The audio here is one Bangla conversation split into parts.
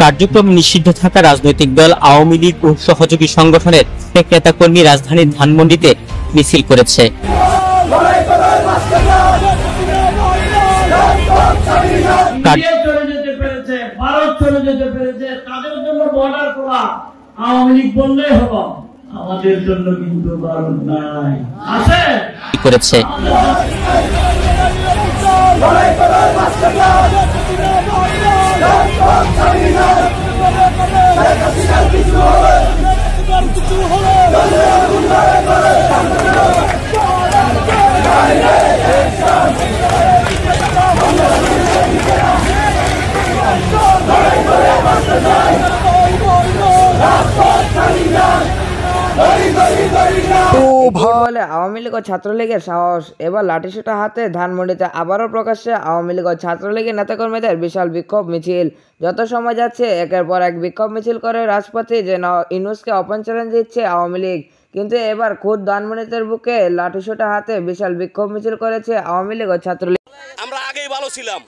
কার্যক্রম নিষিদ্ধ থাকা রাজনৈতিক দল আওয়ামী লীগ ও সহযোগী সংগঠনের এক নেতাকর্মী রাজধানীর ধানমন্ডিতে মিছিল করেছে। আমাদের জন্য কিন্তু বারণ নাই আছে করেছে বলে আওয়ামী লীগ ও ছাত্রলীগের সাহস। এবার লাঠিসোঁটা হাতে ধানমন্ডিতে আবারও প্রকাশ্যে আওয়ামী লীগ ও ছাত্রলীগের নেতাকর্মীদের বিশাল বিক্ষোভ মিছিল। যত সময় যাচ্ছে একের পর এক বিক্ষোভ মিছিল করে রাজপথে যেন ইউনূসকে ওপেন চ্যালেঞ্জ দিচ্ছে আওয়ামী লীগ। কিন্তু এবার খুদ ধানমন্ডিতের বুকে লাঠিসোঁটা হাতে বিশাল বিক্ষোভ মিছিল করেছে আওয়ামী লীগ ও ছাত্রলীগ। আমরা আগেই ভালো ছিলাম,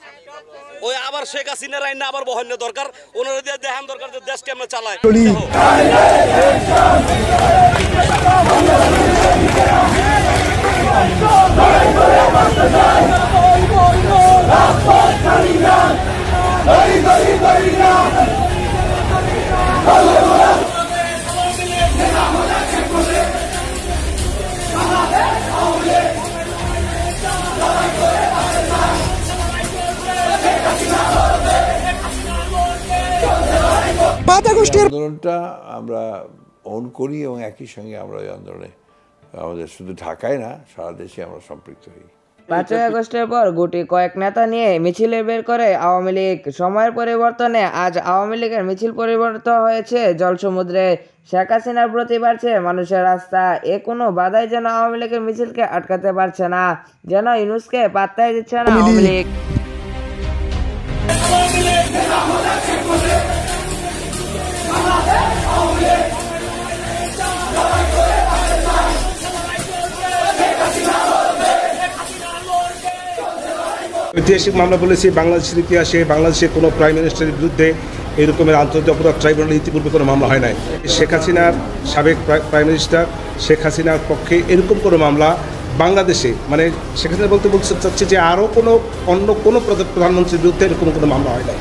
ওই আবার শেখ হাসিনার আইন আবার বহন্য দরকার, ওনারা দিয়ে দেখান দরকার যে দেশকে আমরা চালাই। আন্দোলনটা আমরা অন করি এবং একই সঙ্গে আমরা ওই আন্দোলনে আমাদের শুধু ঢাকায় না সারা দেশে আমরা সম্পৃক্ত হই। 5ই আগস্টের পর গুটি কয়েক নেতা নিয়ে মিছিলে বের করে আওয়ামী লীগ। সময়ের পরিবর্তনে আজ আওয়ামী লীগের মিছিল পরিবর্তিত হয়েছে জলসমুদ্রে। শেখ হাসিনার প্রতি বাড়ছে মানুষের রাস্তা। কোনো বাধাই যেন আওয়ামী লীগের মিছিলকে আটকাতে পারছে না, যেন ইউনূসকে পাত্তাই দিচ্ছে না আওয়ামী লীগ। ঐতিহাসিক মামলা বলেছি, বাংলাদেশের ইতিহাসে বাংলাদেশের কোনো প্রাইম মিনিস্টারের বিরুদ্ধে এরকমের আন্তর্জাতিক অপরাধ ট্রাইব্যুনালে ইতিপূর্বে কোনো মামলা হয় নাই। শেখ হাসিনার সাবেক প্রাইম মিনিস্টার শেখ হাসিনার পক্ষে এরকম কোনো মামলা বাংলাদেশে, মানে শেখ হাসিনা বলতে চাচ্ছে যে আরও অন্য কোনো প্রধানমন্ত্রীর বিরুদ্ধে এরকম কোনো মামলা হয় নাই।